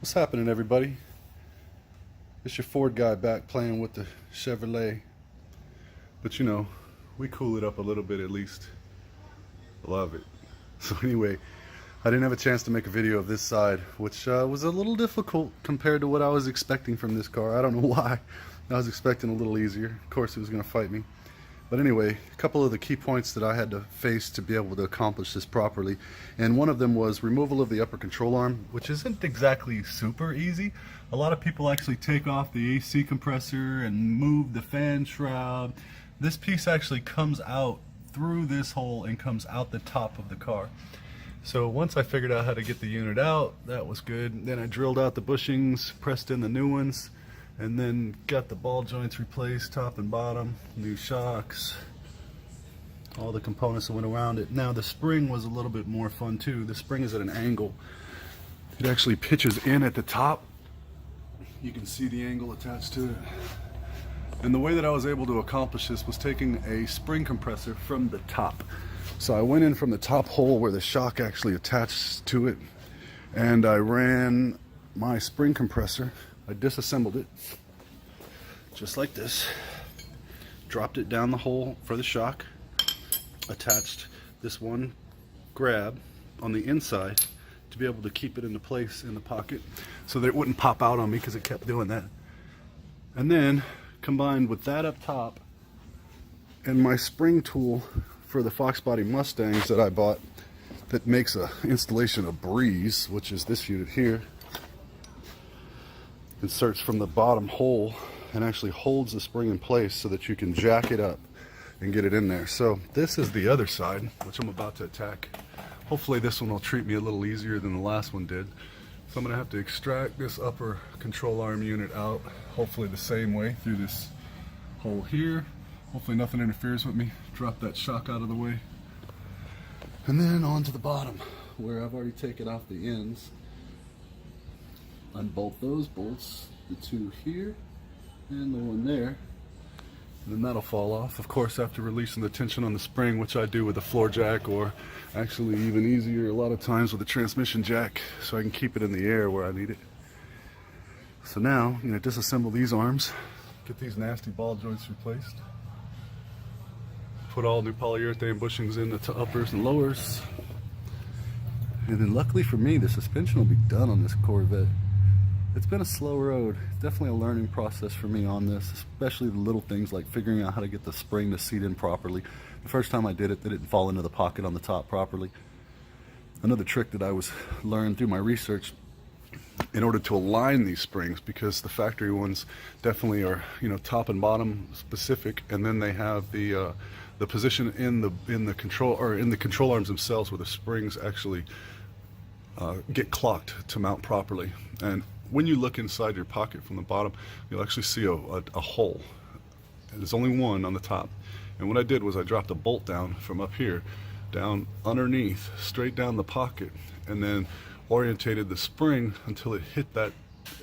What's happening, everybody? It's your Ford guy back playing with the Chevrolet. But you know, we cool it up a little bit at least. Love it. So anyway, I didn't have a chance to make a video of this side, which was a little difficult compared to what I was expecting from this car. I don't know why. I was expecting a little easier. Of course, it was going to fight me. But anyway, a couple of the key points that I had to face to be able to accomplish this properly. And one of them was removal of the upper control arm, which isn't exactly super easy. A lot of people actually take off the AC compressor and move the fan shroud. This piece actually comes out through this hole and comes out the top of the car. So once I figured out how to get the unit out, that was good. Then I drilled out the bushings, pressed in the new ones, and then got the ball joints replaced, top and bottom, new shocks, all the components that went around it. Now the spring was a little bit more fun too. The spring is at an angle. It actually pitches in at the top. You can see the angle attached to it. And the way that I was able to accomplish this was taking a spring compressor from the top. So I went in from the top hole where the shock actually attached to it, and I ran my spring compressor. I disassembled it just like this, dropped it down the hole for the shock, attached this one grab on the inside to be able to keep it into place in the pocket so that it wouldn't pop out on me, because it kept doing that. And then combined with that up top and my spring tool for the Fox Body Mustangs that I bought, that makes a installation a breeze, which is this unit here. Inserts from the bottom hole and actually holds the spring in place so that you can jack it up and get it in there. So this is the other side, which I'm about to attack. Hopefully this one will treat me a little easier than the last one did. So I'm gonna have to extract this upper control arm unit out, hopefully the same way, through this hole here. Hopefully nothing interferes with me. Drop that shock out of the way. And then onto the bottom, where I've already taken off the ends. Unbolt those bolts, the two here and the one there, and then that'll fall off, of course, after releasing the tension on the spring, which I do with a floor jack, or actually even easier a lot of times with a transmission jack, so I can keep it in the air where I need it. So now I'm going to disassemble these arms, get these nasty ball joints replaced, put all new polyurethane bushings in the uppers and lowers, and then luckily for me, the suspension will be done on this Corvette. It's been a slow road. Definitely a learning process for me on this, especially the little things like figuring out how to get the spring to seat in properly. The first time I did it, they didn't fall into the pocket on the top properly. Another trick that I was learned through my research, in order to align these springs, because the factory ones definitely are, you know, top and bottom specific, and then they have the position in the control, or in the control arms themselves, where the springs actually get clocked to mount properly. And when you look inside your pocket from the bottom, you'll actually see a hole. And there's only one on the top. And what I did was I dropped a bolt down from up here, down underneath, straight down the pocket, and then orientated the spring until it hit that,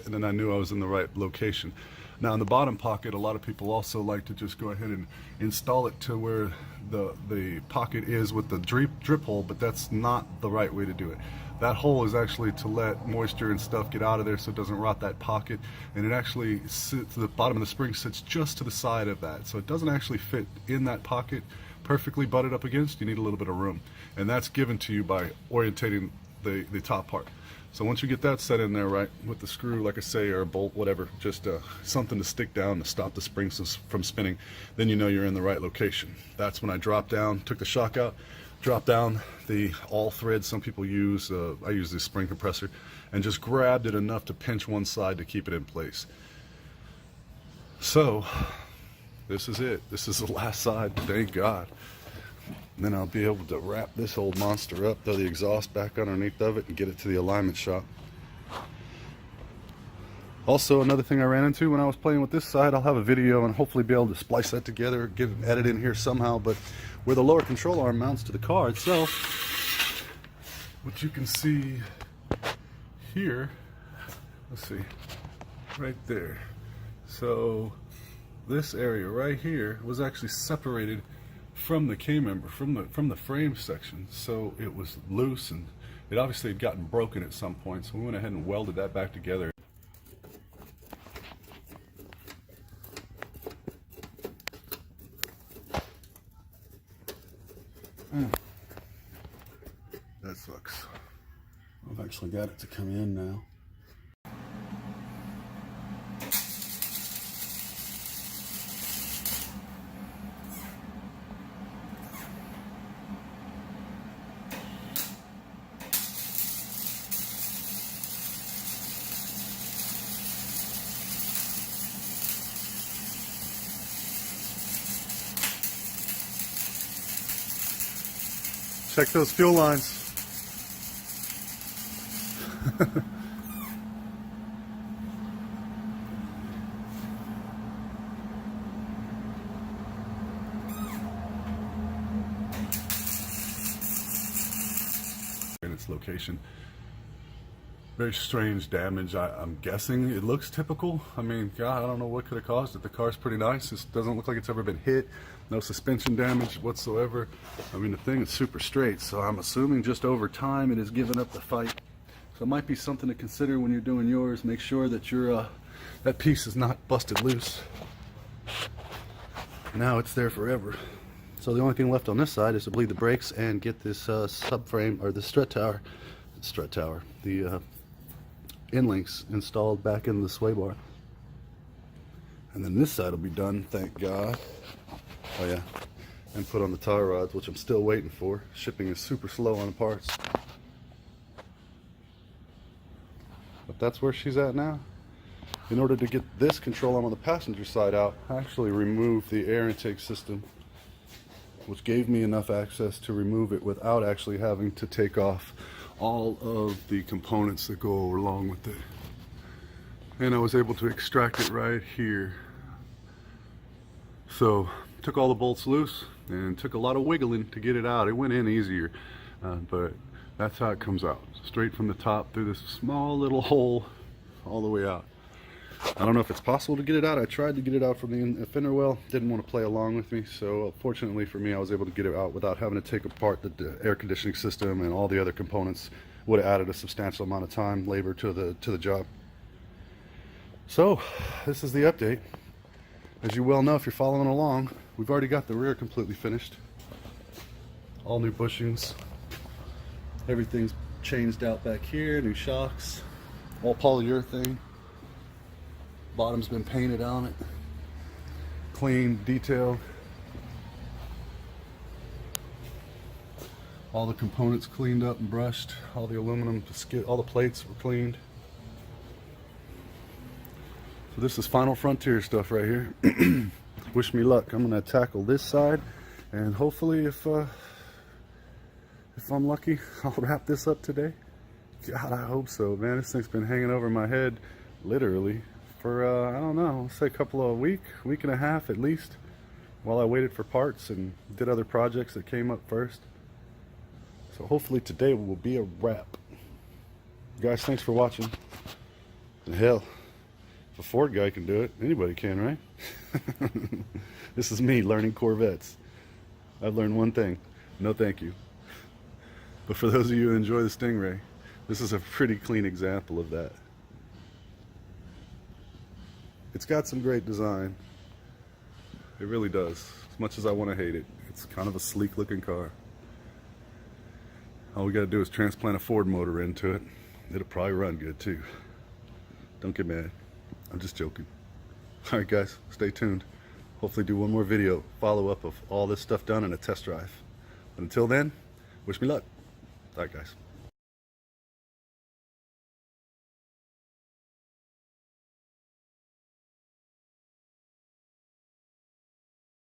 and then I knew I was in the right location. Now in the bottom pocket, a lot of people also like to just go ahead and install it to where the pocket is with the drip hole, but that's not the right way to do it. That hole is actually to let moisture and stuff get out of there so it doesn't rot that pocket, and it actually sits, the bottom of the spring sits just to the side of that, so it doesn't actually fit in that pocket perfectly butted up against. You need a little bit of room, and that's given to you by orientating the top part. So once you get that set in there right with the screw, like I say, or a bolt, whatever, just something to stick down to stop the springs from spinning, then you know you're in the right location. That's when I dropped down, took the shock out, dropped down the all thread some people use, I use this spring compressor, and just grabbed it enough to pinch one side to keep it in place. So this is it. This is the last side, thank God. And then I'll be able to wrap this old monster up, throw the exhaust back underneath of it, and get it to the alignment shop. Also, another thing I ran into when I was playing with this side, I'll have a video and hopefully be able to splice that together, get an edit in here somehow, but where the lower control arm mounts to the car itself, what you can see here, let's see, right there. So this area right here was actually separated from the K-member, from the frame section, so it was loose and it obviously had gotten broken at some point, so we went ahead and welded that back together. That sucks. I've actually got it to come in now. Check those fuel lines. In its location. Very strange damage. I'm guessing it looks typical. I mean, God, I don't know what could have caused it. The car's pretty nice. It doesn't look like it's ever been hit. No suspension damage whatsoever. I mean, the thing is super straight, so I'm assuming just over time it has given up the fight. So it might be something to consider when you're doing yours. Make sure that your that piece is not busted loose. Now it's there forever. So the only thing left on this side is to bleed the brakes and get this subframe, or the strut tower, the end links installed back in the sway bar. And then this side will be done, thank God. Oh yeah, and put on the tie rods, which I'm still waiting for. Shipping is super slow on the parts. But that's where she's at now. In order to get this control arm on the passenger side out, I actually removed the air intake system, which gave me enough access to remove it without actually having to take off all of the components that go along with it. And I was able to extract it right here. So took all the bolts loose and took a lot of wiggling to get it out. It went in easier, but that's how it comes out, straight from the top through this small little hole all the way out. I don't know if it's possible to get it out. I tried to get it out from the fender well, didn't want to play along with me, so fortunately for me I was able to get it out without having to take apart the air conditioning system and all the other components. Would have added a substantial amount of time, labor to the job. So this is the update. As you well know if you're following along, we've already got the rear completely finished. All new bushings. Everything's changed out back here, new shocks, all polyurethane. Bottom's been painted on it, clean, detailed. All the components cleaned up and brushed. All the aluminum, all the plates were cleaned. So this is final frontier stuff right here. Wish me luck. I'm gonna tackle this side, and hopefully if I'm lucky, I'll wrap this up today. God, I hope so, man. This thing's been hanging over my head, literally, for, I don't know, let's say a couple of week and a half at least, while I waited for parts and did other projects that came up first. So hopefully today will be a wrap. Guys, thanks for watching. And hell, if a Ford guy can do it, anybody can, right? This is me learning Corvettes. I've learned one thing: no thank you. But for those of you who enjoy the Stingray, this is a pretty clean example of that. It's got some great design. It really does. As much as I want to hate it, it's kind of a sleek looking car. All we gotta do is transplant a Ford motor into it. It'll probably run good too. Don't get mad. I'm just joking. Alright guys, stay tuned. Hopefully do one more video, follow up of all this stuff done in a test drive. But until then, wish me luck. Alright guys.